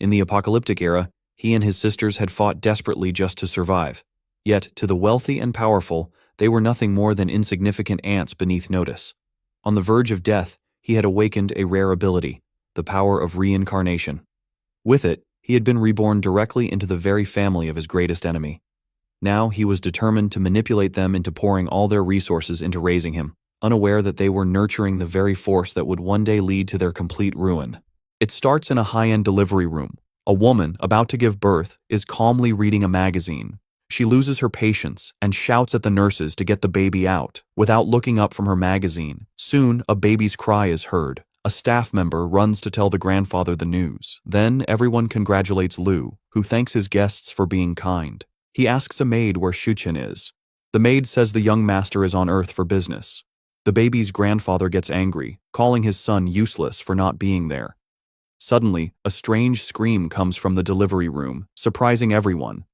In the apocalyptic era, he and his sisters had fought desperately just to survive. Yet, to the wealthy and powerful, they were nothing more than insignificant ants beneath notice. On the verge of death, he had awakened a rare ability, the power of reincarnation. With it, he had been reborn directly into the very family of his greatest enemy. Now he was determined to manipulate them into pouring all their resources into raising him, unaware that they were nurturing the very force that would one day lead to their complete ruin. It starts in a high-end delivery room. A woman, about to give birth, is calmly reading a magazine. She loses her patience and shouts at the nurses to get the baby out, without looking up from her magazine. Soon, a baby's cry is heard. A staff member runs to tell the grandfather the news. Then, everyone congratulates Lu, who thanks his guests for being kind. He asks a maid where Shuchen is. The maid says the young master is on Earth for business. The baby's grandfather gets angry, calling his son useless for not being there. Suddenly, a strange scream comes from the delivery room, surprising everyone.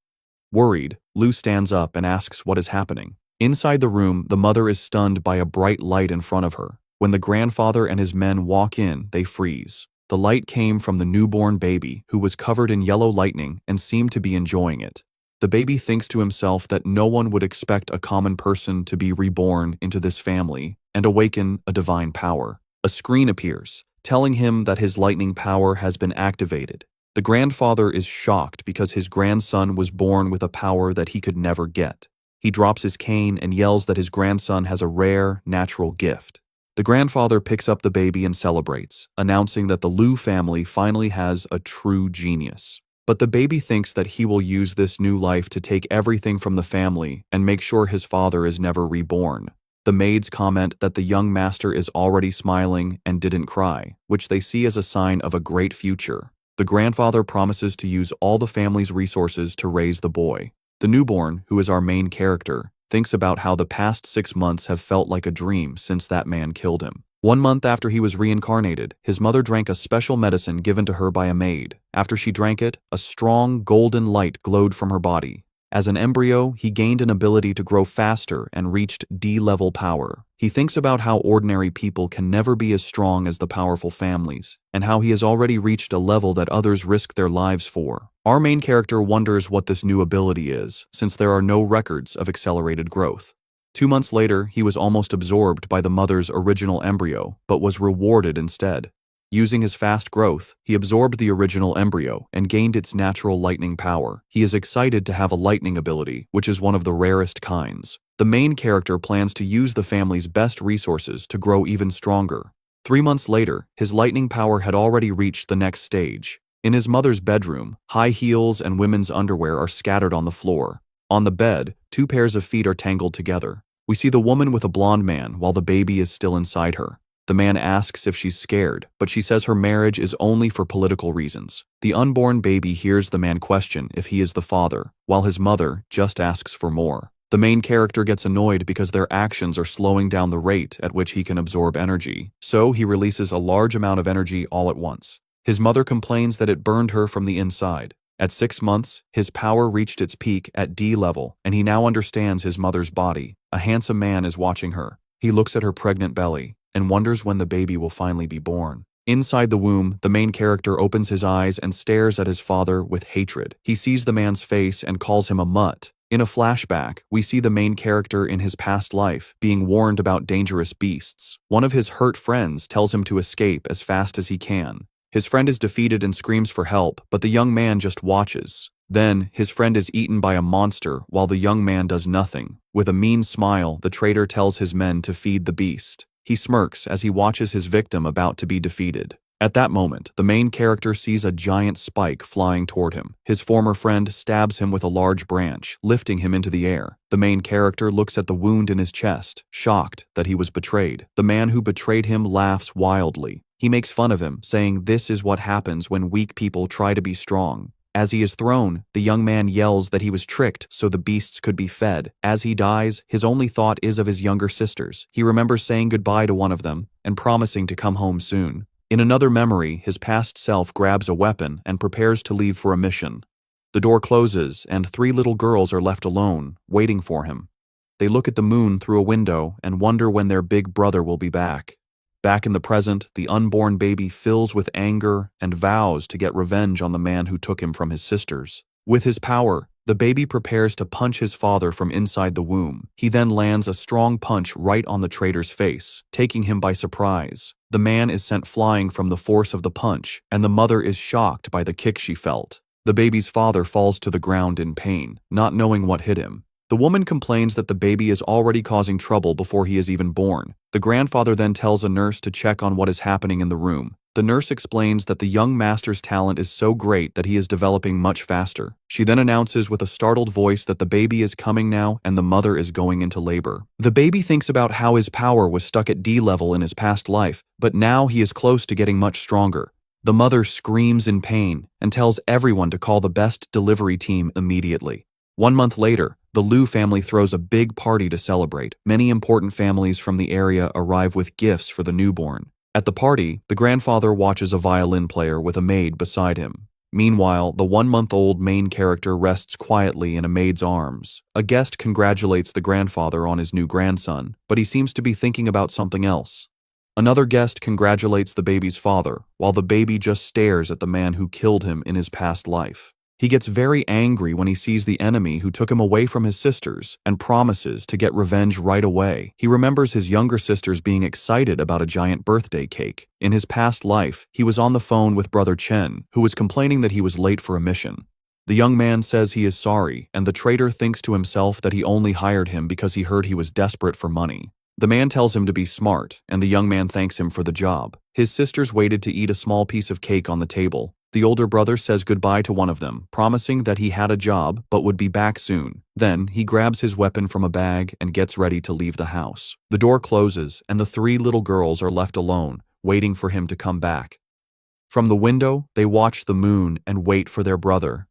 Worried, Lu stands up and asks what is happening. Inside the room, the mother is stunned by a bright light in front of her. When the grandfather and his men walk in, they freeze. The light came from the newborn baby, who was covered in yellow lightning and seemed to be enjoying it. The baby thinks to himself that no one would expect a common person to be reborn into this family and awaken a divine power. A screen appears, telling him that his lightning power has been activated. The grandfather is shocked because his grandson was born with a power that he could never get. He drops his cane and yells that his grandson has a rare, natural gift. The grandfather picks up the baby and celebrates, announcing that the Lu family finally has a true genius. But the baby thinks that he will use this new life to take everything from the family and make sure his father is never reborn. The maids comment that the young master is already smiling and didn't cry, which they see as a sign of a great future. The grandfather promises to use all the family's resources to raise the boy. The newborn, who is our main character, thinks about how the past 6 months have felt like a dream since that man killed him. 1 month after he was reincarnated, his mother drank a special medicine given to her by a maid. After she drank it, a strong golden light glowed from her body. As an embryo, he gained an ability to grow faster and reached D-level power. He thinks about how ordinary people can never be as strong as the powerful families, and how he has already reached a level that others risk their lives for. Our main character wonders what this new ability is, since there are no records of accelerated growth. 2 months later, he was almost absorbed by the mother's original embryo, but was rewarded instead. Using his fast growth, he absorbed the original embryo and gained its natural lightning power. He is excited to have a lightning ability, which is one of the rarest kinds. The main character plans to use the family's best resources to grow even stronger. 3 months later, his lightning power had already reached the next stage. In his mother's bedroom, high heels and women's underwear are scattered on the floor. On the bed, 2 pairs of feet are tangled together. We see the woman with a blonde man while the baby is still inside her. The man asks if she's scared, but she says her marriage is only for political reasons. The unborn baby hears the man question if he is the father, while his mother just asks for more. The main character gets annoyed because their actions are slowing down the rate at which he can absorb energy, so he releases a large amount of energy all at once. His mother complains that it burned her from the inside. At 6 months, his power reached its peak at D level, and he now understands his mother's body. A handsome man is watching her. He looks at her pregnant belly and wonders when the baby will finally be born. Inside the womb, the main character opens his eyes and stares at his father with hatred. He sees the man's face and calls him a mutt. In a flashback, we see the main character in his past life being warned about dangerous beasts. One of his hurt friends tells him to escape as fast as he can. His friend is defeated and screams for help, but the young man just watches. Then, his friend is eaten by a monster while the young man does nothing. With a mean smile, the traitor tells his men to feed the beast. He smirks as he watches his victim about to be defeated. At that moment, the main character sees a giant spike flying toward him. His former friend stabs him with a large branch, lifting him into the air. The main character looks at the wound in his chest, shocked that he was betrayed. The man who betrayed him laughs wildly. He makes fun of him, saying this is what happens when weak people try to be strong. As he is thrown, the young man yells that he was tricked so the beasts could be fed. As he dies, his only thought is of his younger sisters. He remembers saying goodbye to one of them and promising to come home soon. In another memory, his past self grabs a weapon and prepares to leave for a mission. The door closes and 3 little girls are left alone, waiting for him. They look at the moon through a window and wonder when their big brother will be back. Back in the present, the unborn baby fills with anger and vows to get revenge on the man who took him from his sisters. With his power, the baby prepares to punch his father from inside the womb. He then lands a strong punch right on the traitor's face, taking him by surprise. The man is sent flying from the force of the punch, and the mother is shocked by the kick she felt. The baby's father falls to the ground in pain, not knowing what hit him. The woman complains that the baby is already causing trouble before he is even born. The grandfather then tells a nurse to check on what is happening in the room. The nurse explains that the young master's talent is so great that he is developing much faster. She then announces with a startled voice that the baby is coming now and the mother is going into labor. The baby thinks about how his power was stuck at D level in his past life, but now he is close to getting much stronger. The mother screams in pain and tells everyone to call the best delivery team immediately. 1 month later, the Liu family throws a big party to celebrate. Many important families from the area arrive with gifts for the newborn. At the party, the grandfather watches a violin player with a maid beside him. Meanwhile, the 1-month-old main character rests quietly in a maid's arms. A guest congratulates the grandfather on his new grandson, but he seems to be thinking about something else. Another guest congratulates the baby's father, while the baby just stares at the man who killed him in his past life. He gets very angry when he sees the enemy who took him away from his sisters and promises to get revenge right away. He remembers his younger sisters being excited about a giant birthday cake. In his past life, he was on the phone with brother Chen, who was complaining that he was late for a mission. The young man says he is sorry, and the traitor thinks to himself that he only hired him because he heard he was desperate for money. The man tells him to be smart, and the young man thanks him for the job. His sisters waited to eat a small piece of cake on the table. The older brother says goodbye to one of them, promising that he had a job but would be back soon. Then, he grabs his weapon from a bag and gets ready to leave the house. The door closes, and the 3 little girls are left alone, waiting for him to come back. From the window, they watch the moon and wait for their brother.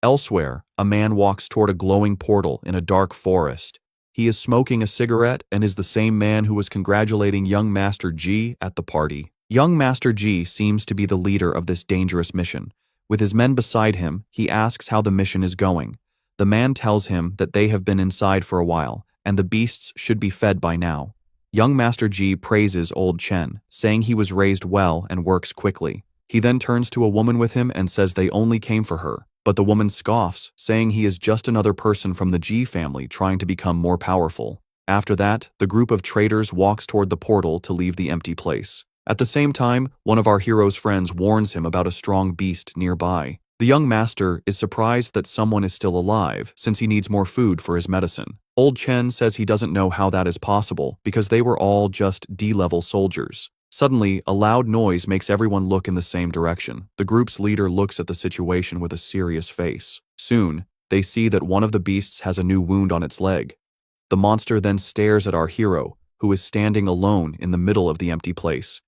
Elsewhere, a man walks toward a glowing portal in a dark forest. He is smoking a cigarette and is the same man who was congratulating young Master Ji at the party. Young Master Ji seems to be the leader of this dangerous mission. With his men beside him, he asks how the mission is going. The man tells him that they have been inside for a while, and the beasts should be fed by now. Young Master Ji praises old Chen, saying he was raised well and works quickly. He then turns to a woman with him and says they only came for her, but the woman scoffs, saying he is just another person from the Ji family trying to become more powerful. After that, the group of traitors walks toward the portal to leave the empty place. At the same time, one of our hero's friends warns him about a strong beast nearby. The young master is surprised that someone is still alive, since he needs more food for his medicine. Old Chen says he doesn't know how that is possible, because they were all just D-level soldiers. Suddenly, a loud noise makes everyone look in the same direction. The group's leader looks at the situation with a serious face. Soon, they see that one of the beasts has a new wound on its leg. The monster then stares at our hero, who is standing alone in the middle of the empty place.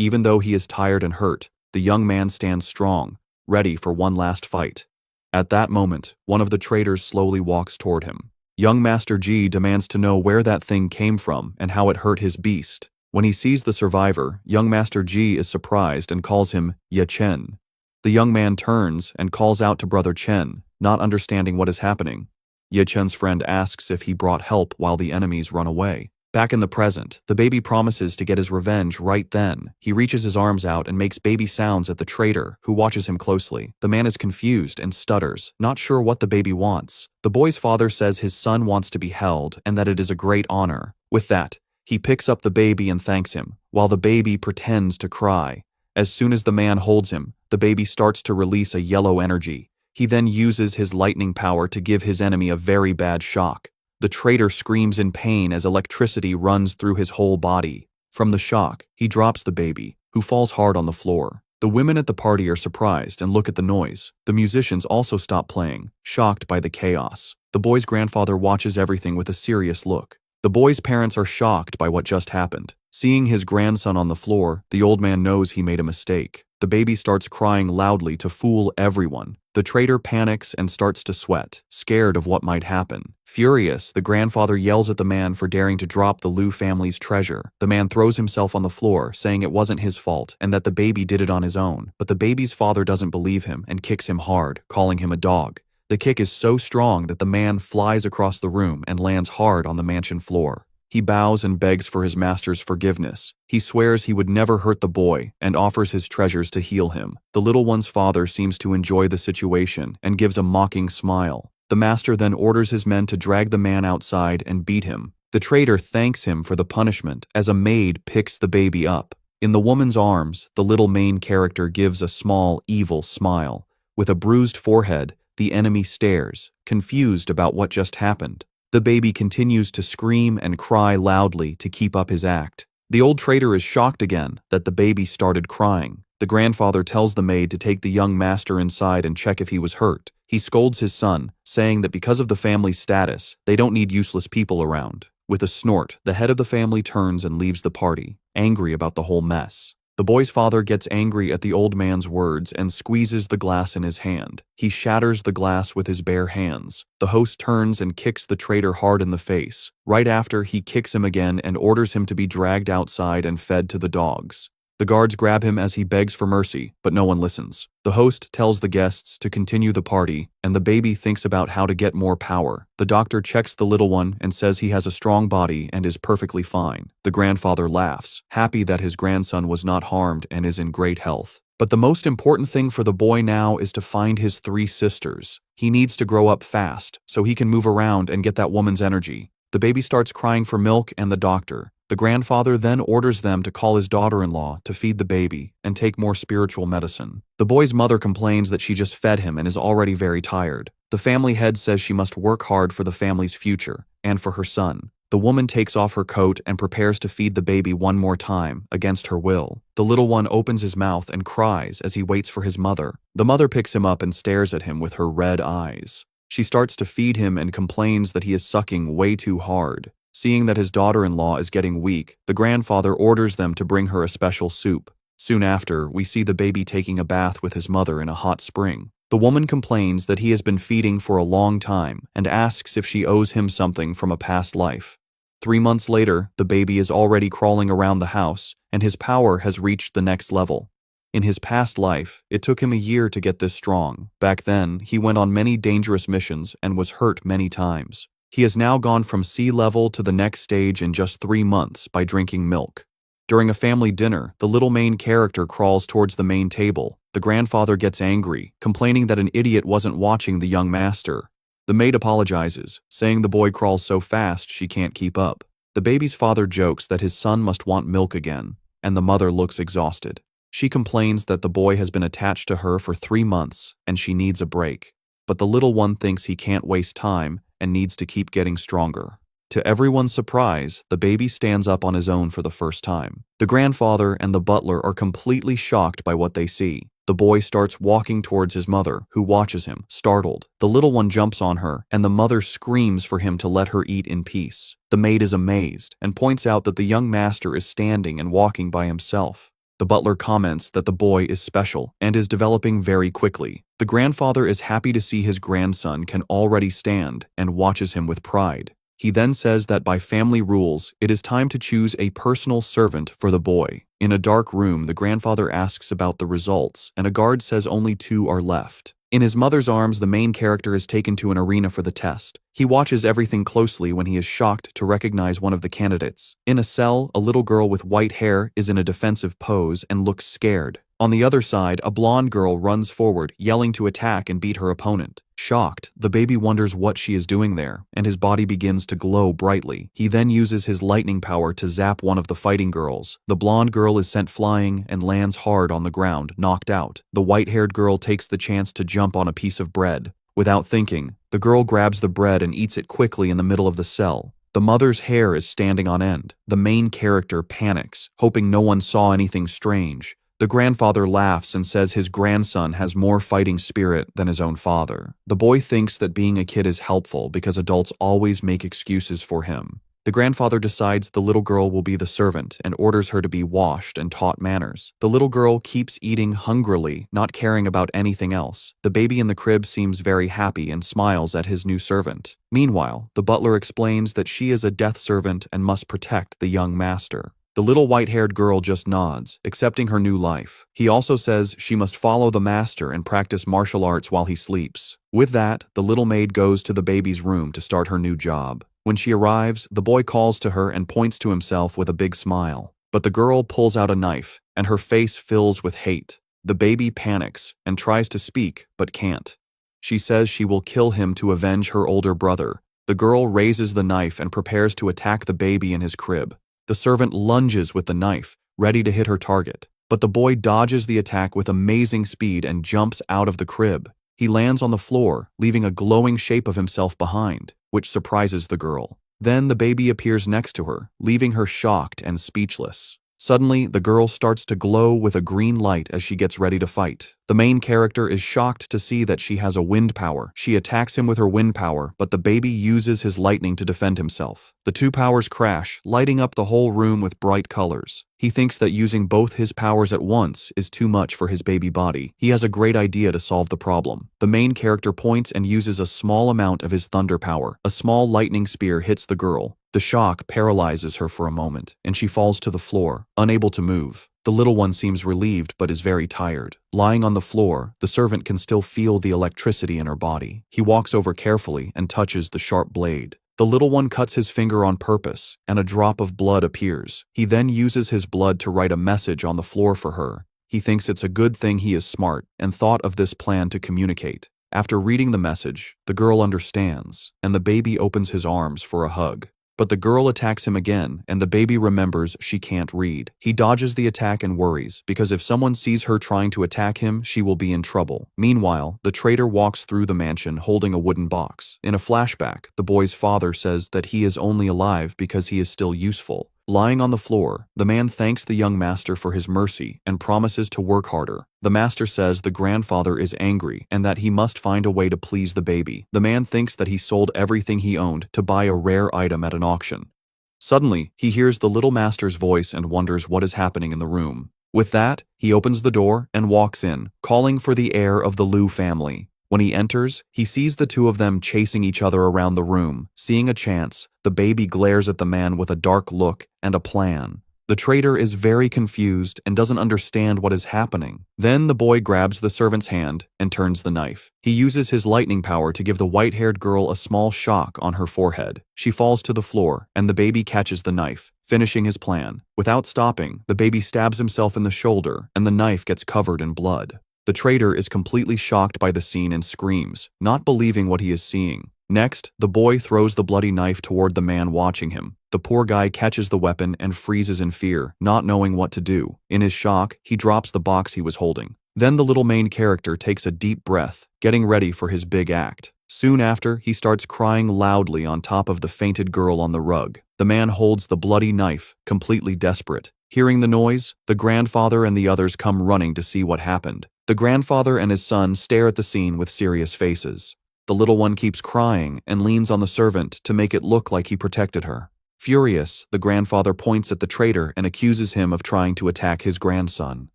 Even though he is tired and hurt, the young man stands strong, ready for one last fight. At that moment, one of the traitors slowly walks toward him. Young Master Ji demands to know where that thing came from and how it hurt his beast. When he sees the survivor, young Master Ji is surprised and calls him Ye Chen. The young man turns and calls out to brother Chen, not understanding what is happening. Ye Chen's friend asks if he brought help while the enemies run away. Back in the present, the baby promises to get his revenge right then. He reaches his arms out and makes baby sounds at the traitor, who watches him closely. The man is confused and stutters, not sure what the baby wants. The boy's father says his son wants to be held and that it is a great honor. With that, he picks up the baby and thanks him, while the baby pretends to cry. As soon as the man holds him, the baby starts to release a yellow energy. He then uses his lightning power to give his enemy a very bad shock. The traitor screams in pain as electricity runs through his whole body. From the shock, he drops the baby, who falls hard on the floor. The women at the party are surprised and look at the noise. The musicians also stop playing, shocked by the chaos. The boy's grandfather watches everything with a serious look. The boy's parents are shocked by what just happened. Seeing his grandson on the floor, the old man knows he made a mistake. The baby starts crying loudly to fool everyone. The traitor panics and starts to sweat, scared of what might happen. Furious, the grandfather yells at the man for daring to drop the Liu family's treasure. The man throws himself on the floor, saying it wasn't his fault and that the baby did it on his own. But the baby's father doesn't believe him and kicks him hard, calling him a dog. The kick is so strong that the man flies across the room and lands hard on the mansion floor. He bows and begs for his master's forgiveness. He swears he would never hurt the boy and offers his treasures to heal him. The little one's father seems to enjoy the situation and gives a mocking smile. The master then orders his men to drag the man outside and beat him. The traitor thanks him for the punishment as a maid picks the baby up. In the woman's arms, the little main character gives a small, evil smile. With a bruised forehead, the enemy stares, confused about what just happened. The baby continues to scream and cry loudly to keep up his act. The old traitor is shocked again that the baby started crying. The grandfather tells the maid to take the young master inside and check if he was hurt. He scolds his son, saying that because of the family's status, they don't need useless people around. With a snort, the head of the family turns and leaves the party, angry about the whole mess. The boy's father gets angry at the old man's words and squeezes the glass in his hand. He shatters the glass with his bare hands. The host turns and kicks the traitor hard in the face. Right after, he kicks him again and orders him to be dragged outside and fed to the dogs. The guards grab him as he begs for mercy, but no one listens. The host tells the guests to continue the party, and the baby thinks about how to get more power. The doctor checks the little one and says he has a strong body and is perfectly fine. The grandfather laughs, happy that his grandson was not harmed and is in great health. But the most important thing for the boy now is to find his 3 sisters. He needs to grow up fast, so he can move around and get that woman's energy. The baby starts crying for milk and the doctor. The grandfather then orders them to call his daughter-in-law to feed the baby and take more spiritual medicine. The boy's mother complains that she just fed him and is already very tired. The family head says she must work hard for the family's future and for her son. The woman takes off her coat and prepares to feed the baby one more time, against her will. The little one opens his mouth and cries as he waits for his mother. The mother picks him up and stares at him with her red eyes. She starts to feed him and complains that he is sucking way too hard. Seeing that his daughter-in-law is getting weak, the grandfather orders them to bring her a special soup. Soon after, we see the baby taking a bath with his mother in a hot spring. The woman complains that he has been feeding for a long time and asks if she owes him something from a past life. 3 months later, the baby is already crawling around the house, and his power has reached the next level. In his past life, it took him a year to get this strong. Back then, he went on many dangerous missions and was hurt many times. He has now gone from sea level to the next stage in just 3 months by drinking milk. During a family dinner, the little main character crawls towards the main table. The grandfather gets angry, complaining that an idiot wasn't watching the young master. The maid apologizes, saying the boy crawls so fast she can't keep up. The baby's father jokes that his son must want milk again, and the mother looks exhausted. She complains that the boy has been attached to her for 3 months and she needs a break. But the little one thinks he can't waste time and needs to keep getting stronger. To everyone's surprise, the baby stands up on his own for the first time. The grandfather and the butler are completely shocked by what they see. The boy starts walking towards his mother, who watches him, startled. The little one jumps on her, and the mother screams for him to let her eat in peace. The maid is amazed and points out that the young master is standing and walking by himself. The butler comments that the boy is special and is developing very quickly. The grandfather is happy to see his grandson can already stand and watches him with pride. He then says that by family rules, it is time to choose a personal servant for the boy. In a dark room, the grandfather asks about the results, and a guard says only 2 are left. In his mother's arms, the main character is taken to an arena for the test. He watches everything closely when he is shocked to recognize one of the candidates. In a cell, a little girl with white hair is in a defensive pose and looks scared. On the other side, a blonde girl runs forward, yelling to attack and beat her opponent. Shocked, the baby wonders what she is doing there, and his body begins to glow brightly. He then uses his lightning power to zap one of the fighting girls. The blonde girl is sent flying and lands hard on the ground, knocked out. The white-haired girl takes the chance to jump on a piece of bread. Without thinking, the girl grabs the bread and eats it quickly in the middle of the cell. The mother's hair is standing on end. The main character panics, hoping no one saw anything strange. The grandfather laughs and says his grandson has more fighting spirit than his own father. The boy thinks that being a kid is helpful because adults always make excuses for him. The grandfather decides the little girl will be the servant and orders her to be washed and taught manners. The little girl keeps eating hungrily, not caring about anything else. The baby in the crib seems very happy and smiles at his new servant. Meanwhile, the butler explains that she is a death servant and must protect the young master. The little white-haired girl just nods, accepting her new life. He also says she must follow the master and practice martial arts while he sleeps. With that, the little maid goes to the baby's room to start her new job. When she arrives, the boy calls to her and points to himself with a big smile. But the girl pulls out a knife, and her face fills with hate. The baby panics and tries to speak, but can't. She says she will kill him to avenge her older brother. The girl raises the knife and prepares to attack the baby in his crib. The servant lunges with the knife, ready to hit her target. But the boy dodges the attack with amazing speed and jumps out of the crib. He lands on the floor, leaving a glowing shape of himself behind, which surprises the girl. Then the baby appears next to her, leaving her shocked and speechless. Suddenly, the girl starts to glow with a green light as she gets ready to fight. The main character is shocked to see that she has a wind power. She attacks him with her wind power, but the baby uses his lightning to defend himself. The two powers crash, lighting up the whole room with bright colors. He thinks that using both his powers at once is too much for his baby body. He has a great idea to solve the problem. The main character points and uses a small amount of his thunder power. A small lightning spear hits the girl. The shock paralyzes her for a moment, and she falls to the floor, unable to move. The little one seems relieved but is very tired. Lying on the floor, the servant can still feel the electricity in her body. He walks over carefully and touches the sharp blade. The little one cuts his finger on purpose, and a drop of blood appears. He then uses his blood to write a message on the floor for her. He thinks it's a good thing he is smart and thought of this plan to communicate. After reading the message, the girl understands, and the baby opens his arms for a hug. But the girl attacks him again, and the baby remembers she can't read. He dodges the attack and worries, because if someone sees her trying to attack him, she will be in trouble. Meanwhile, the traitor walks through the mansion holding a wooden box. In a flashback, the boy's father says that he is only alive because he is still useful. Lying on the floor, the man thanks the young master for his mercy and promises to work harder. The master says the grandfather is angry and that he must find a way to please the baby. The man thinks that he sold everything he owned to buy a rare item at an auction. Suddenly, he hears the little master's voice and wonders what is happening in the room. With that, he opens the door and walks in, calling for the heir of the Liu family. When he enters, he sees the two of them chasing each other around the room. Seeing a chance, the baby glares at the man with a dark look and a plan. The traitor is very confused and doesn't understand what is happening. Then the boy grabs the servant's hand and turns the knife. He uses his lightning power to give the white-haired girl a small shock on her forehead. She falls to the floor, and the baby catches the knife, finishing his plan. Without stopping, the baby stabs himself in the shoulder, and the knife gets covered in blood. The traitor is completely shocked by the scene and screams, not believing what he is seeing. Next, the boy throws the bloody knife toward the man watching him. The poor guy catches the weapon and freezes in fear, not knowing what to do. In his shock, he drops the box he was holding. Then the little main character takes a deep breath, getting ready for his big act. Soon after, he starts crying loudly on top of the fainted girl on the rug. The man holds the bloody knife, completely desperate. Hearing the noise, the grandfather and the others come running to see what happened. The grandfather and his son stare at the scene with serious faces. The little one keeps crying and leans on the servant to make it look like he protected her. Furious, the grandfather points at the traitor and accuses him of trying to attack his grandson.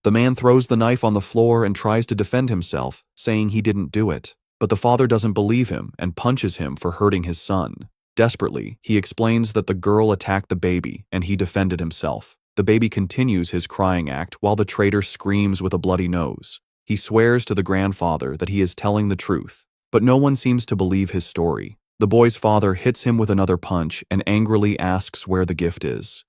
The man throws the knife on the floor and tries to defend himself, saying he didn't do it. But the father doesn't believe him and punches him for hurting his son. Desperately, he explains that the girl attacked the baby and he defended himself. The baby continues his crying act while the traitor screams with a bloody nose. He swears to the grandfather that he is telling the truth, but no one seems to believe his story. The boy's father hits him with another punch and angrily asks where the gift is.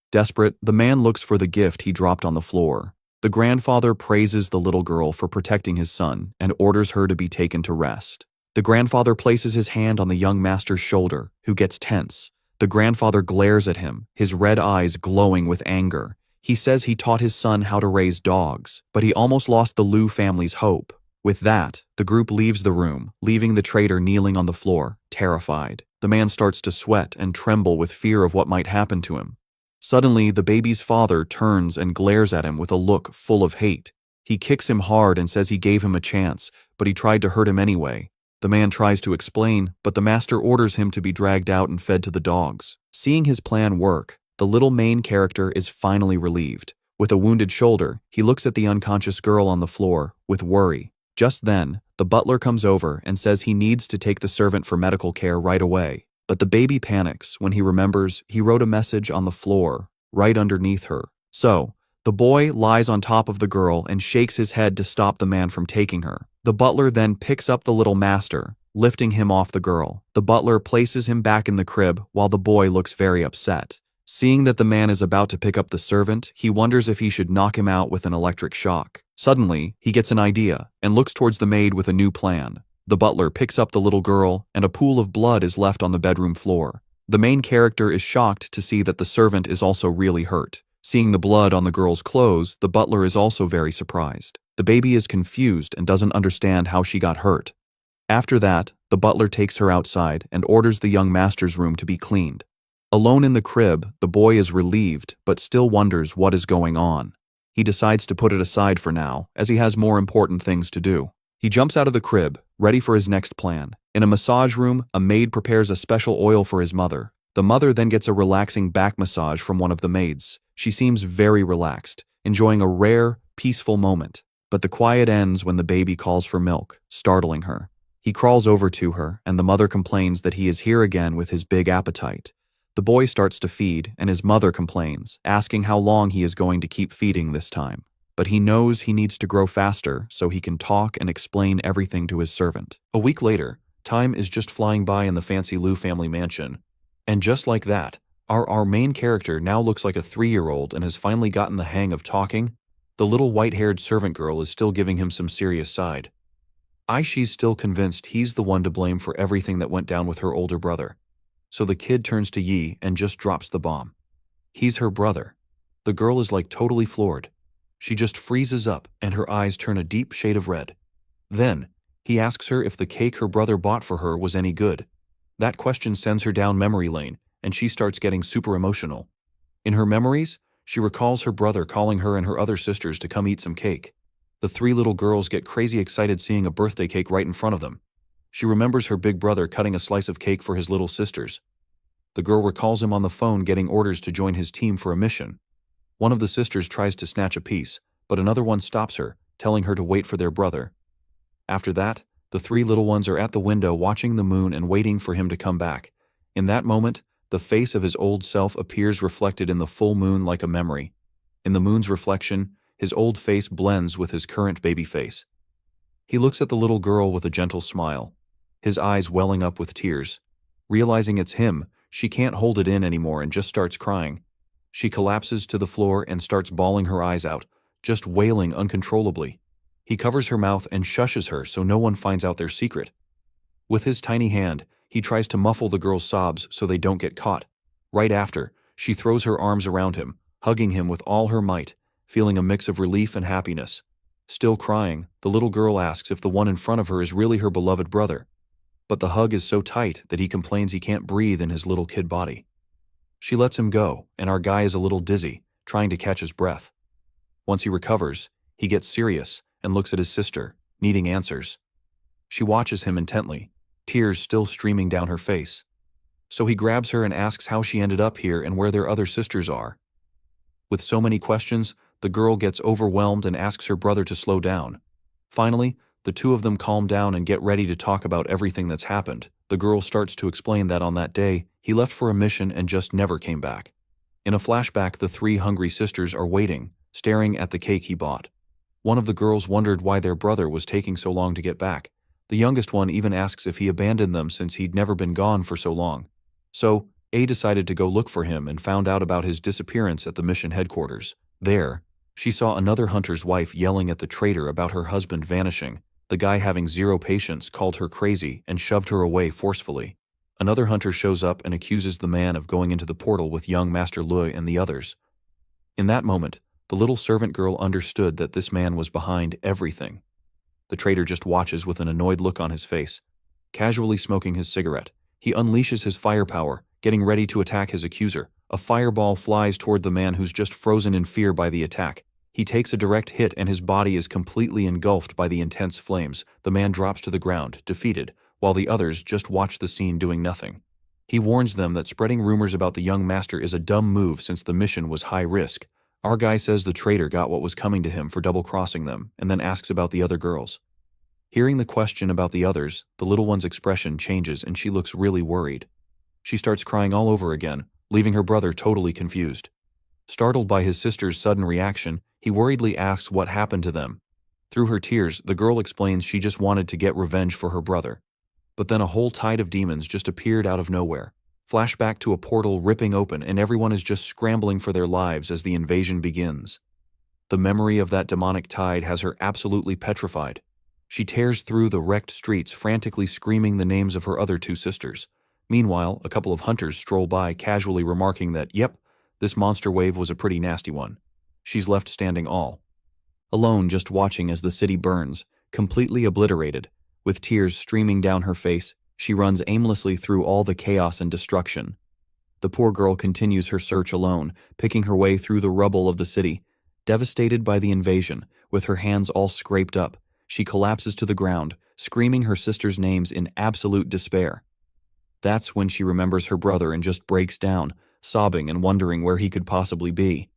Desperate, the man looks for the gift he dropped on the floor. The grandfather praises the little girl for protecting his son and orders her to be taken to rest. The grandfather places his hand on the young master's shoulder, who gets tense. The grandfather glares at him, his red eyes glowing with anger. He says he taught his son how to raise dogs, but he almost lost the Liu family's hope. With that, the group leaves the room, leaving the traitor kneeling on the floor, terrified. The man starts to sweat and tremble with fear of what might happen to him. Suddenly, the baby's father turns and glares at him with a look full of hate. He kicks him hard and says he gave him a chance, but he tried to hurt him anyway. The man tries to explain, but the master orders him to be dragged out and fed to the dogs. Seeing his plan work, the little main character is finally relieved. With a wounded shoulder, he looks at the unconscious girl on the floor with worry. Just then, the butler comes over and says he needs to take the servant for medical care right away. But the baby panics when he remembers he wrote a message on the floor, right underneath her. So, the boy lies on top of the girl and shakes his head to stop the man from taking her. The butler then picks up the little master, lifting him off the girl. The butler places him back in the crib while the boy looks very upset. Seeing that the man is about to pick up the servant, he wonders if he should knock him out with an electric shock. Suddenly, he gets an idea and looks towards the maid with a new plan. The butler picks up the little girl, and a pool of blood is left on the bedroom floor. The main character is shocked to see that the servant is also really hurt. Seeing the blood on the girl's clothes, the butler is also very surprised. The baby is confused and doesn't understand how she got hurt. After that, the butler takes her outside and orders the young master's room to be cleaned. Alone in the crib, the boy is relieved but still wonders what is going on. He decides to put it aside for now, as he has more important things to do. He jumps out of the crib, ready for his next plan. In a massage room, a maid prepares a special oil for his mother. The mother then gets a relaxing back massage from one of the maids. She seems very relaxed, enjoying a rare, peaceful moment. But the quiet ends when the baby calls for milk, startling her. He crawls over to her, and the mother complains that he is here again with his big appetite. The boy starts to feed, and his mother complains, asking how long he is going to keep feeding this time. But he knows he needs to grow faster so he can talk and explain everything to his servant. A week later, time is just flying by in the fancy Liu family mansion. And just like that, our main character now looks like a 3-year-old and has finally gotten the hang of talking. The little white-haired servant girl is still giving him some serious side. Aishi's still convinced he's the one to blame for everything that went down with her older brother. So the kid turns to Yi and just drops the bomb. He's her brother. The girl is like totally floored. She just freezes up and her eyes turn a deep shade of red. Then, he asks her if the cake her brother bought for her was any good. That question sends her down memory lane, and she starts getting super emotional. In her memories, she recalls her brother calling her and her other sisters to come eat some cake. The 3 little girls get crazy excited seeing a birthday cake right in front of them. She remembers her big brother cutting a slice of cake for his little sisters. The girl recalls him on the phone getting orders to join his team for a mission. One of the sisters tries to snatch a piece, but another one stops her, telling her to wait for their brother. After that, the 3 little ones are at the window watching the moon and waiting for him to come back. In that moment, the face of his old self appears reflected in the full moon like a memory. In the moon's reflection, his old face blends with his current baby face. He looks at the little girl with a gentle smile, his eyes welling up with tears. Realizing it's him, she can't hold it in anymore and just starts crying. She collapses to the floor and starts bawling her eyes out, just wailing uncontrollably. He covers her mouth and shushes her so no one finds out their secret. With his tiny hand, he tries to muffle the girl's sobs so they don't get caught. Right after, she throws her arms around him, hugging him with all her might, feeling a mix of relief and happiness. Still crying, the little girl asks if the one in front of her is really her beloved brother. But the hug is so tight that he complains he can't breathe in his little kid body. She lets him go, and our guy is a little dizzy, trying to catch his breath. Once he recovers, he gets serious and looks at his sister, needing answers. She watches him intently, tears still streaming down her face. So he grabs her and asks how she ended up here and where their other sisters are. With so many questions, the girl gets overwhelmed and asks her brother to slow down. Finally, the 2 of them calm down and get ready to talk about everything that's happened. The girl starts to explain that on that day, he left for a mission and just never came back. In a flashback, the 3 hungry sisters are waiting, staring at the cake he bought. One of the girls wondered why their brother was taking so long to get back. The youngest one even asks if he abandoned them since he'd never been gone for so long. So, A decided to go look for him and found out about his disappearance at the mission headquarters. There, she saw another hunter's wife yelling at the traitor about her husband vanishing. The guy, having zero patience, called her crazy and shoved her away forcefully. Another hunter shows up and accuses the man of going into the portal with young Master Lui and the others. In that moment, the little servant girl understood that this man was behind everything. The traitor just watches with an annoyed look on his face. Casually smoking his cigarette, he unleashes his firepower, getting ready to attack his accuser. A fireball flies toward the man who's just frozen in fear by the attack. He takes a direct hit and his body is completely engulfed by the intense flames. The man drops to the ground, defeated, while the others just watch the scene doing nothing. He warns them that spreading rumors about the young master is a dumb move since the mission was high risk. Our guy says the traitor got what was coming to him for double-crossing them, and then asks about the other girls. Hearing the question about the others, the little one's expression changes and she looks really worried. She starts crying all over again, leaving her brother totally confused. Startled by his sister's sudden reaction, he worriedly asks what happened to them. Through her tears, the girl explains she just wanted to get revenge for her brother. But then a whole tide of demons just appeared out of nowhere. Flashback to a portal ripping open and everyone is just scrambling for their lives as the invasion begins. The memory of that demonic tide has her absolutely petrified. She tears through the wrecked streets, frantically screaming the names of her other two sisters. Meanwhile, a couple of hunters stroll by, casually remarking that, yep, this monster wave was a pretty nasty one. She's left standing all alone, just watching as the city burns, completely obliterated. With tears streaming down her face, she runs aimlessly through all the chaos and destruction. The poor girl continues her search alone, picking her way through the rubble of the city. Devastated by the invasion, with her hands all scraped up, she collapses to the ground, screaming her sisters' names in absolute despair. That's when she remembers her brother and just breaks down, sobbing and wondering where he could possibly be.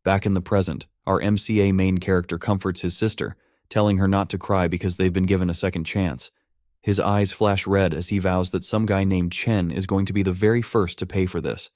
Back in the present, our MCA main character comforts his sister, telling her not to cry because they've been given a second chance. His eyes flash red as he vows that some guy named Chen is going to be the very first to pay for this.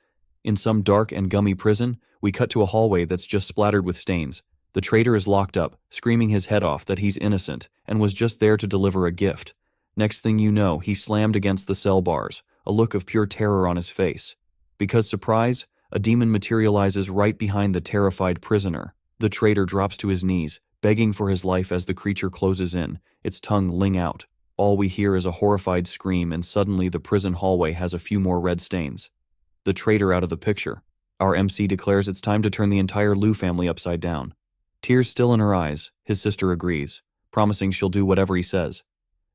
In some dark and gummy prison, we cut to a hallway that's just splattered with stains. The traitor is locked up, screaming his head off that he's innocent and was just there to deliver a gift. Next thing you know, he's slammed against the cell bars, a look of pure terror on his face. Because surprise, a demon materializes right behind the terrified prisoner. The traitor drops to his knees, begging for his life as the creature closes in, its tongue ling out. All we hear is a horrified scream, and suddenly the prison hallway has a few more red stains. The traitor out of the picture. Our MC declares it's time to turn the entire Liu family upside down. Tears still in her eyes, his sister agrees, promising she'll do whatever he says.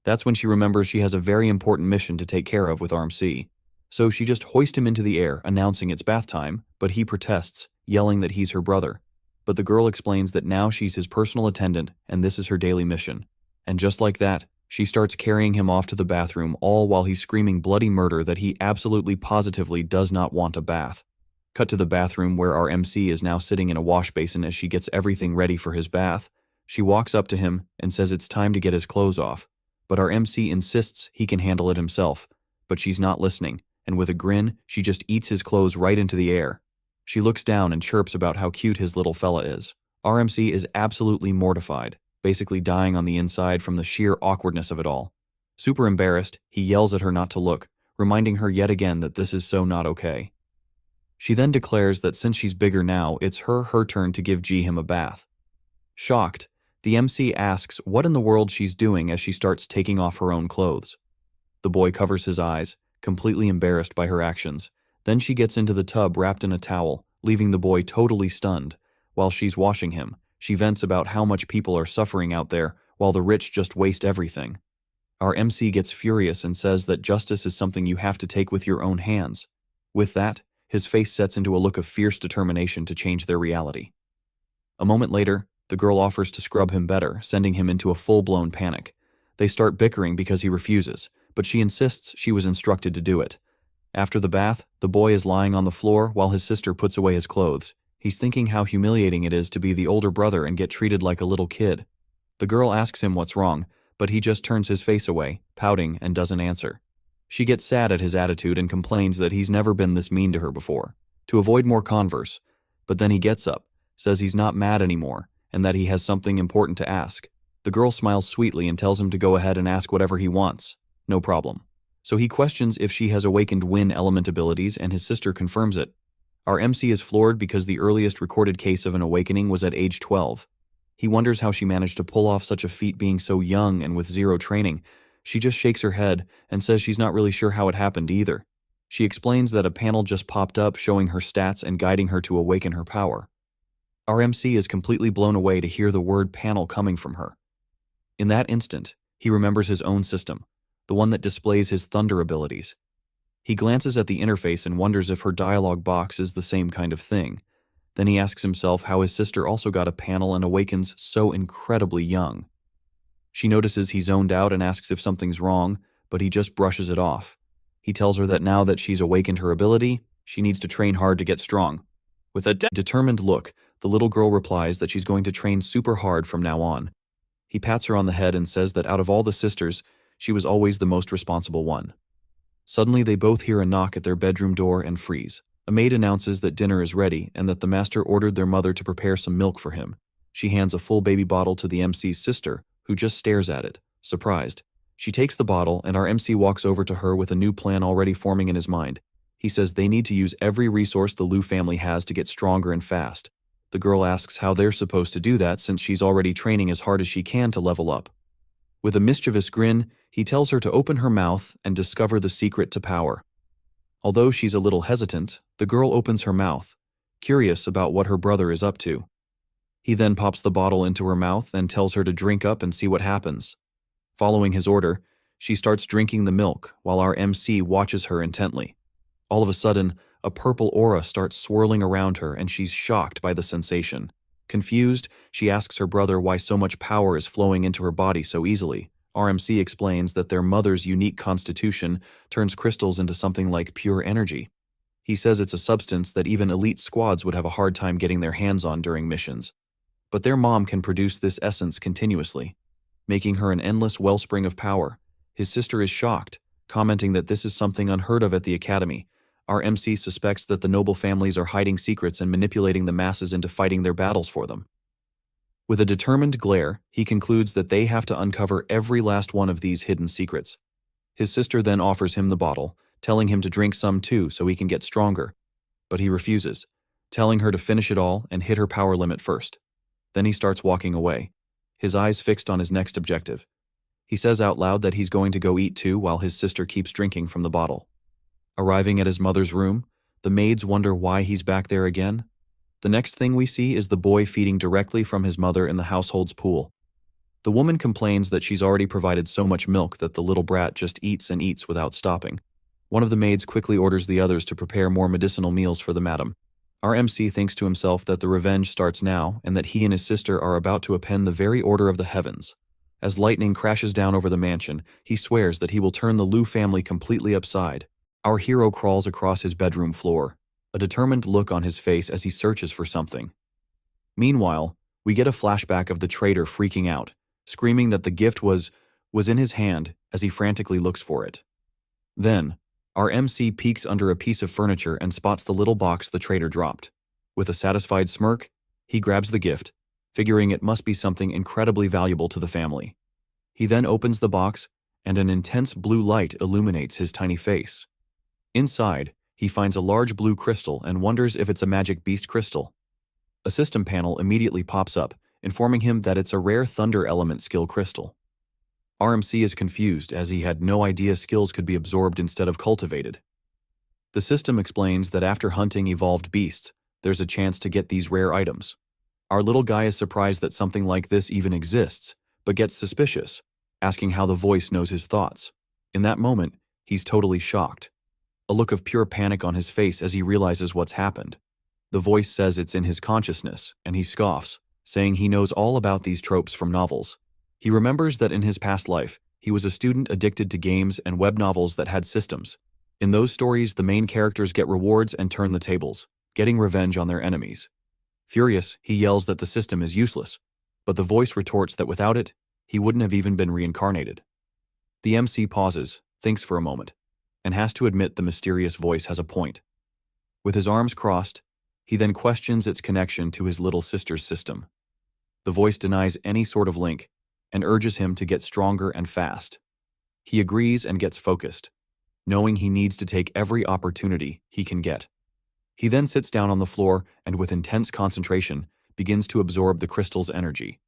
That's when she remembers she has a very important mission to take care of with RMC. So she just hoists him into the air, announcing it's bath time, but he protests, yelling that he's her brother. But the girl explains that now she's his personal attendant and this is her daily mission. And just like that, she starts carrying him off to the bathroom, all while he's screaming bloody murder that he absolutely positively does not want a bath. Cut to the bathroom where our MC is now sitting in a wash basin as she gets everything ready for his bath. She walks up to him and says it's time to get his clothes off. But our MC insists he can handle it himself. But she's not listening, and with a grin, she just eats his clothes right into the air. She looks down and chirps about how cute his little fella is. RMC is absolutely mortified, basically dying on the inside from the sheer awkwardness of it all. Super embarrassed, he yells at her not to look, reminding her yet again that this is so not okay. She then declares that since she's bigger now, it's her turn to give him a bath. Shocked, the MC asks what in the world she's doing as she starts taking off her own clothes. The boy covers his eyes, completely embarrassed by her actions. Then she gets into the tub wrapped in a towel, leaving the boy totally stunned. While she's washing him, she vents about how much people are suffering out there, while the rich just waste everything. Our MC gets furious and says that justice is something you have to take with your own hands. With that, his face sets into a look of fierce determination to change their reality. A moment later, the girl offers to scrub him better, sending him into a full-blown panic. They start bickering because he refuses, but she insists she was instructed to do it. After the bath, the boy is lying on the floor while his sister puts away his clothes. He's thinking how humiliating it is to be the older brother and get treated like a little kid. The girl asks him what's wrong, but he just turns his face away, pouting, and doesn't answer. She gets sad at his attitude and complains that he's never been this mean to her before, to avoid more converse. But then he gets up, says he's not mad anymore, and that he has something important to ask. The girl smiles sweetly and tells him to go ahead and ask whatever he wants. No problem. So he questions if she has awakened wind element abilities, and his sister confirms it. Our MC is floored because the earliest recorded case of an awakening was at age 12. He wonders how she managed to pull off such a feat being so young and with zero training. She just shakes her head and says she's not really sure how it happened either. She explains that a panel just popped up showing her stats and guiding her to awaken her power. Our MC is completely blown away to hear the word panel coming from her. In that instant, he remembers his own system, the one that displays his thunder abilities. He glances at the interface and wonders if her dialogue box is the same kind of thing. Then he asks himself how his sister also got a panel and awakens so incredibly young. She notices he zoned out and asks if something's wrong, but he just brushes it off. He tells her that now that she's awakened her ability, she needs to train hard to get strong. With a determined look, the little girl replies that she's going to train super hard from now on. He pats her on the head and says that out of all the sisters, she was always the most responsible one. Suddenly, they both hear a knock at their bedroom door and freeze. A maid announces that dinner is ready and that the master ordered their mother to prepare some milk for him. She hands a full baby bottle to the MC's sister, who just stares at it, surprised. She takes the bottle, and our MC walks over to her with a new plan already forming in his mind. He says they need to use every resource the Liu family has to get stronger and fast. The girl asks how they're supposed to do that since she's already training as hard as she can to level up. With a mischievous grin, he tells her to open her mouth and discover the secret to power. Although she's a little hesitant, the girl opens her mouth, curious about what her brother is up to. He then pops the bottle into her mouth and tells her to drink up and see what happens. Following his order, she starts drinking the milk while our MC watches her intently. All of a sudden, a purple aura starts swirling around her and she's shocked by the sensation. Confused, she asks her brother why so much power is flowing into her body so easily. RMC explains that their mother's unique constitution turns crystals into something like pure energy. He says it's a substance that even elite squads would have a hard time getting their hands on during missions. But their mom can produce this essence continuously, making her an endless wellspring of power. His sister is shocked, commenting that this is something unheard of at the academy. Our MC suspects that the noble families are hiding secrets and manipulating the masses into fighting their battles for them. With a determined glare, he concludes that they have to uncover every last one of these hidden secrets. His sister then offers him the bottle, telling him to drink some too so he can get stronger. But he refuses, telling her to finish it all and hit her power limit first. Then he starts walking away, his eyes fixed on his next objective. He says out loud that he's going to go eat too while his sister keeps drinking from the bottle. Arriving at his mother's room, the maids wonder why he's back there again. The next thing we see is the boy feeding directly from his mother in the household's pool. The woman complains that she's already provided so much milk that the little brat just eats and eats without stopping. One of the maids quickly orders the others to prepare more medicinal meals for the madam. Our MC thinks to himself that the revenge starts now and that he and his sister are about to append the very order of the heavens. As lightning crashes down over the mansion, he swears that he will turn the Liu family completely upside. Our hero crawls across his bedroom floor, a determined look on his face as he searches for something. Meanwhile, we get a flashback of the traitor freaking out, screaming that the gift was in his hand as he frantically looks for it. Then, our MC peeks under a piece of furniture and spots the little box the traitor dropped. With a satisfied smirk, he grabs the gift, figuring it must be something incredibly valuable to the family. He then opens the box, and an intense blue light illuminates his tiny face. Inside, he finds a large blue crystal and wonders if it's a magic beast crystal. A system panel immediately pops up, informing him that it's a rare thunder element skill crystal. RMC is confused as he had no idea skills could be absorbed instead of cultivated. The system explains that after hunting evolved beasts, there's a chance to get these rare items. Our little guy is surprised that something like this even exists, but gets suspicious, asking how the voice knows his thoughts. In that moment, he's totally shocked. A look of pure panic on his face as he realizes what's happened. The voice says it's in his consciousness, and he scoffs, saying he knows all about these tropes from novels. He remembers that in his past life, he was a student addicted to games and web novels that had systems. In those stories, the main characters get rewards and turn the tables, getting revenge on their enemies. Furious, he yells that the system is useless, but the voice retorts that without it, he wouldn't have even been reincarnated. The MC pauses, thinks for a moment, and has to admit the mysterious voice has a point. With his arms crossed, he then questions its connection to his little sister's system. The voice denies any sort of link and urges him to get stronger and fast. He agrees and gets focused, knowing he needs to take every opportunity he can get. He then sits down on the floor and with intense concentration begins to absorb the crystal's energy.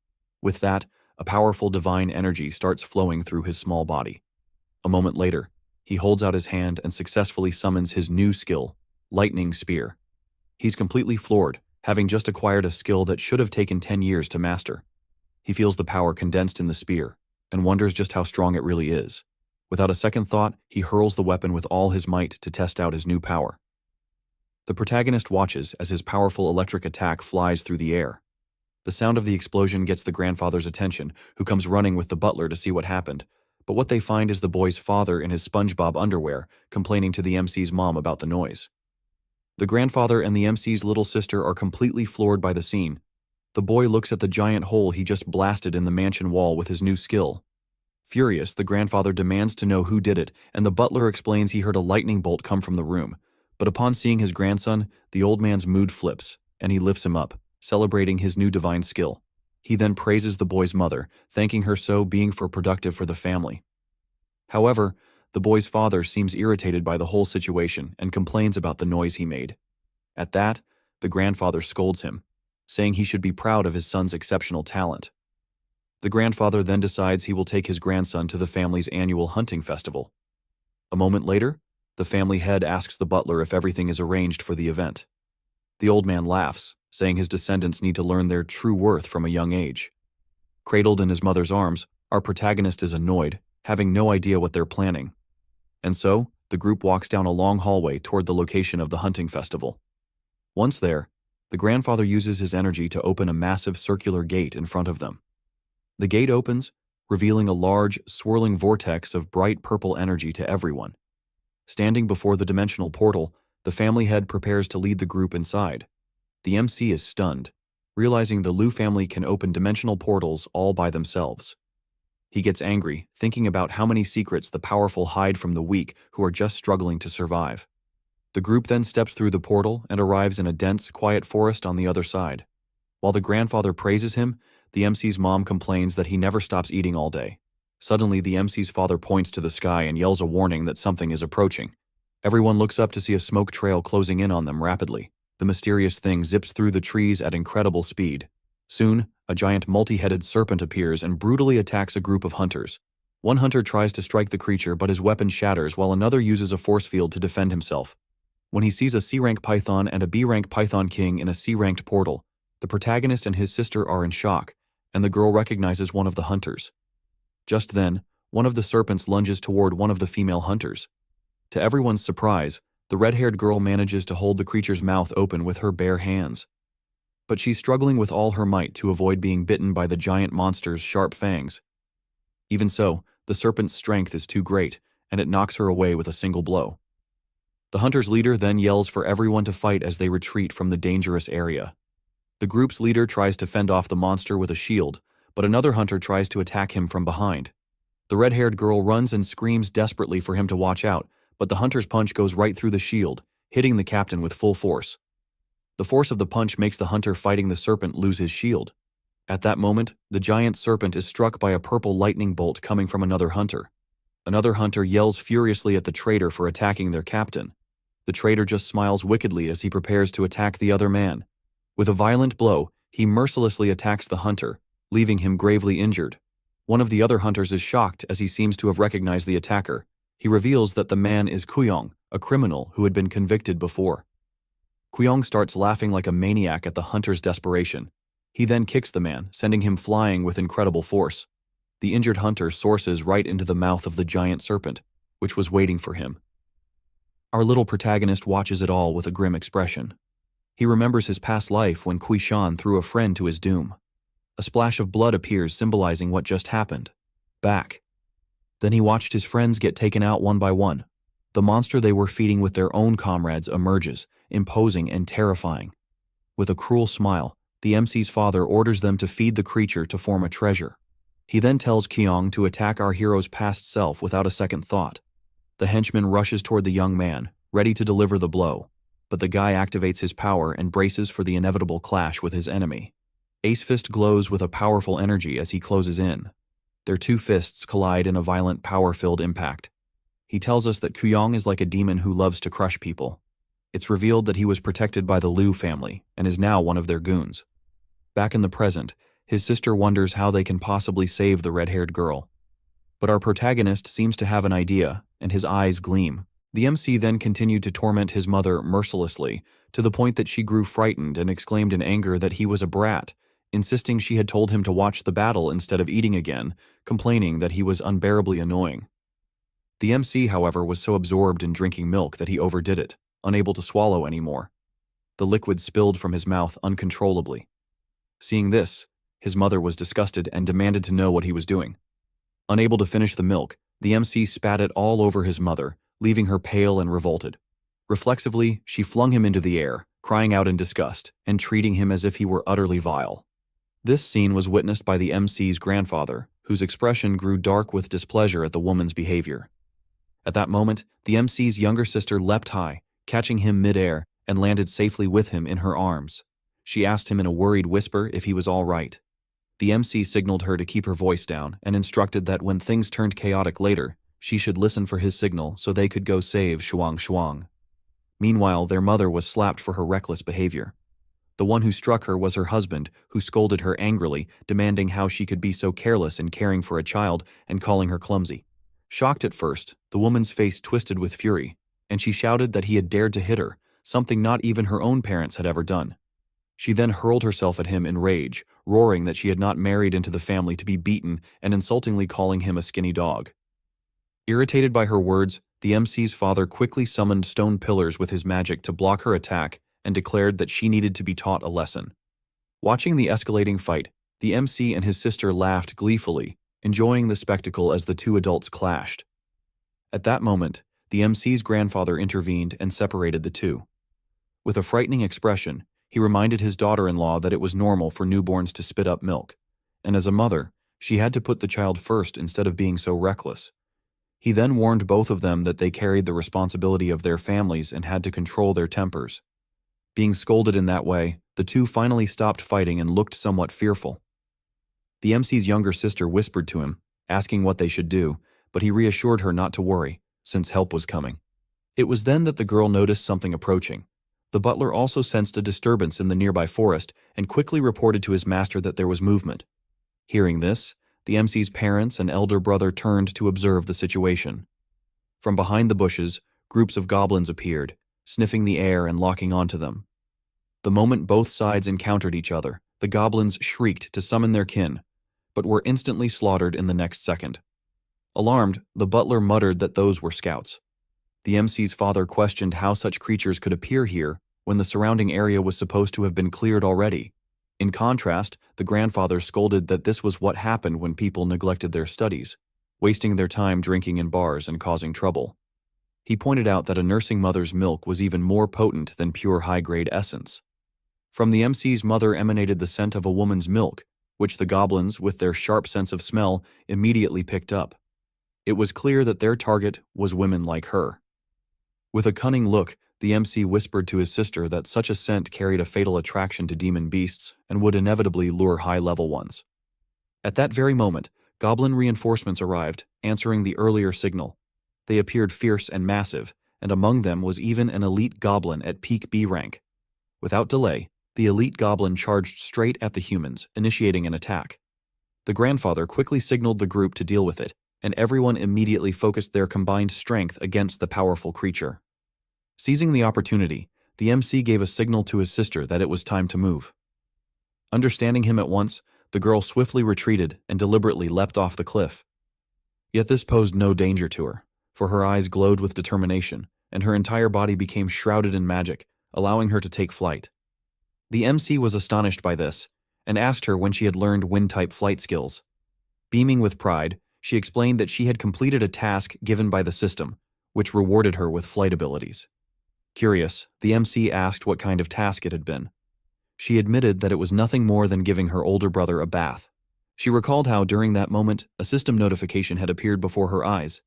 With that, a powerful divine energy starts flowing through his small body. A moment later, he holds out his hand and successfully summons his new skill, Lightning Spear. He's completely floored, having just acquired a skill that should have taken 10 years to master. He feels the power condensed in the spear and wonders just how strong it really is. Without a second thought, he hurls the weapon with all his might to test out his new power. The protagonist watches as his powerful electric attack flies through the air. The sound of the explosion gets the grandfather's attention, who comes running with the butler to see what happened. But what they find is the boy's father in his SpongeBob underwear, complaining to the MC's mom about the noise. The grandfather and the MC's little sister are completely floored by the scene. The boy looks at the giant hole he just blasted in the mansion wall with his new skill. Furious, the grandfather demands to know who did it, and the butler explains he heard a lightning bolt come from the room. But upon seeing his grandson, the old man's mood flips, and he lifts him up, celebrating his new divine skill. He then praises the boy's mother, thanking her being productive for the family. However, the boy's father seems irritated by the whole situation and complains about the noise he made. At that, the grandfather scolds him, saying he should be proud of his son's exceptional talent. The grandfather then decides he will take his grandson to the family's annual hunting festival. A moment later, the family head asks the butler if everything is arranged for the event. The old man laughs, saying his descendants need to learn their true worth from a young age. Cradled in his mother's arms, our protagonist is annoyed, having no idea what they're planning. And so, the group walks down a long hallway toward the location of the hunting festival. Once there, the grandfather uses his energy to open a massive circular gate in front of them. The gate opens, revealing a large, swirling vortex of bright purple energy to everyone. Standing before the dimensional portal, the family head prepares to lead the group inside. The MC is stunned, realizing the Liu family can open dimensional portals all by themselves. He gets angry, thinking about how many secrets the powerful hide from the weak who are just struggling to survive. The group then steps through the portal and arrives in a dense, quiet forest on the other side. While the grandfather praises him, the MC's mom complains that he never stops eating all day. Suddenly, the MC's father points to the sky and yells a warning that something is approaching. Everyone looks up to see a smoke trail closing in on them rapidly. The mysterious thing zips through the trees at incredible speed. Soon, a giant multi-headed serpent appears and brutally attacks a group of hunters. One hunter tries to strike the creature, but his weapon shatters while another uses a force field to defend himself. When he sees a C-rank python and a B-rank python king in a C-ranked portal, the protagonist and his sister are in shock, and the girl recognizes one of the hunters. Just then, one of the serpents lunges toward one of the female hunters. To everyone's surprise, the red-haired girl manages to hold the creature's mouth open with her bare hands. But she's struggling with all her might to avoid being bitten by the giant monster's sharp fangs. Even so, the serpent's strength is too great, and it knocks her away with a single blow. The hunter's leader then yells for everyone to fight as they retreat from the dangerous area. The group's leader tries to fend off the monster with a shield, but another hunter tries to attack him from behind. The red-haired girl runs and screams desperately for him to watch out, but the hunter's punch goes right through the shield, hitting the captain with full force. The force of the punch makes the hunter fighting the serpent lose his shield. At that moment, the giant serpent is struck by a purple lightning bolt coming from another hunter. Another hunter yells furiously at the traitor for attacking their captain. The traitor just smiles wickedly as he prepares to attack the other man. With a violent blow, he mercilessly attacks the hunter, leaving him gravely injured. One of the other hunters is shocked as he seems to have recognized the attacker. He reveals that the man is Kuyong, a criminal who had been convicted before. Kuyong starts laughing like a maniac at the hunter's desperation. He then kicks the man, sending him flying with incredible force. The injured hunter sources right into the mouth of the giant serpent, which was waiting for him. Our little protagonist watches it all with a grim expression. He remembers his past life when Kui Shan threw a friend to his doom. A splash of blood appears, symbolizing what just happened. Back. Then he watched his friends get taken out one by one. The monster they were feeding with their own comrades emerges, imposing and terrifying. With a cruel smile, the MC's father orders them to feed the creature to form a treasure. He then tells Kyong to attack our hero's past self without a second thought. The henchman rushes toward the young man, ready to deliver the blow, but the guy activates his power and braces for the inevitable clash with his enemy. Ace Fist glows with a powerful energy as he closes in. Their two fists collide in a violent, power-filled impact. He tells us that Kuyong is like a demon who loves to crush people. It's revealed that he was protected by the Liu family and is now one of their goons. Back in the present, his sister wonders how they can possibly save the red-haired girl. But our protagonist seems to have an idea, and his eyes gleam. The MC then continued to torment his mother mercilessly, to the point that she grew frightened and exclaimed in anger that he was a brat, insisting she had told him to watch the battle instead of eating again, complaining that he was unbearably annoying. The MC, however, was so absorbed in drinking milk that he overdid it, unable to swallow anymore. The liquid spilled from his mouth uncontrollably. Seeing this, his mother was disgusted and demanded to know what he was doing. Unable to finish the milk, the MC spat it all over his mother, leaving her pale and revolted. Reflexively, she flung him into the air, crying out in disgust, and treating him as if he were utterly vile. This scene was witnessed by the MC's grandfather, whose expression grew dark with displeasure at the woman's behavior. At that moment, the MC's younger sister leapt high, catching him mid-air, and landed safely with him in her arms. She asked him in a worried whisper if he was all right. The MC signaled her to keep her voice down and instructed that when things turned chaotic later, she should listen for his signal so they could go save Shuang Shuang. Meanwhile, their mother was slapped for her reckless behavior. The one who struck her was her husband, who scolded her angrily, demanding how she could be so careless in caring for a child and calling her clumsy. Shocked at first, the woman's face twisted with fury, and she shouted that he had dared to hit her, something not even her own parents had ever done. She then hurled herself at him in rage, roaring that she had not married into the family to be beaten and insultingly calling him a skinny dog. Irritated by her words, the MC's father quickly summoned stone pillars with his magic to block her attack and declared that she needed to be taught a lesson. Watching the escalating fight, the MC and his sister laughed gleefully, enjoying the spectacle as the two adults clashed. At that moment, the MC's grandfather intervened and separated the two. With a frightening expression, he reminded his daughter-in-law that it was normal for newborns to spit up milk, and as a mother, she had to put the child first instead of being so reckless. He then warned both of them that they carried the responsibility of their families and had to control their tempers. Being scolded in that way, the two finally stopped fighting and looked somewhat fearful. The MC's younger sister whispered to him, asking what they should do, but he reassured her not to worry, since help was coming. It was then that the girl noticed something approaching. The butler also sensed a disturbance in the nearby forest and quickly reported to his master that there was movement. Hearing this, the MC's parents and elder brother turned to observe the situation. From behind the bushes, groups of goblins appeared, sniffing the air and locking onto them. The moment both sides encountered each other, the goblins shrieked to summon their kin, but were instantly slaughtered in the next second. Alarmed, the butler muttered that those were scouts. The MC's father questioned how such creatures could appear here when the surrounding area was supposed to have been cleared already. In contrast, the grandfather scolded that this was what happened when people neglected their studies, wasting their time drinking in bars and causing trouble. He pointed out that a nursing mother's milk was even more potent than pure high-grade essence. From the MC's mother emanated the scent of a woman's milk, which the goblins, with their sharp sense of smell, immediately picked up. It was clear that their target was women like her. With a cunning look, the MC whispered to his sister that such a scent carried a fatal attraction to demon beasts and would inevitably lure high-level ones. At that very moment, goblin reinforcements arrived, answering the earlier signal. They appeared fierce and massive, and among them was even an elite goblin at peak B rank. Without delay, the elite goblin charged straight at the humans, initiating an attack. The grandfather quickly signaled the group to deal with it, and everyone immediately focused their combined strength against the powerful creature. Seizing the opportunity, the MC gave a signal to his sister that it was time to move. Understanding him at once, the girl swiftly retreated and deliberately leapt off the cliff. Yet this posed no danger to her, for her eyes glowed with determination, and her entire body became shrouded in magic, allowing her to take flight. The MC was astonished by this, and asked her when she had learned wind-type flight skills. Beaming with pride, she explained that she had completed a task given by the system, which rewarded her with flight abilities. Curious, the MC asked what kind of task it had been. She admitted that it was nothing more than giving her older brother a bath. She recalled how, during that moment, a system notification had appeared before her eyes.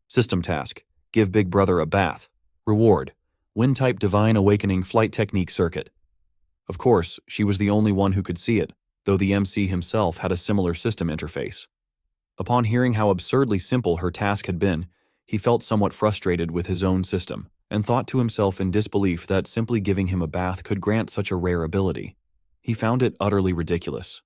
System task: give big brother a bath. Reward: wind-type divine awakening flight technique circuit. Of course, she was the only one who could see it, though the MC himself had a similar system interface. Upon hearing how absurdly simple her task had been, he felt somewhat frustrated with his own system, and thought to himself in disbelief that simply giving him a bath could grant such a rare ability. He found it utterly ridiculous.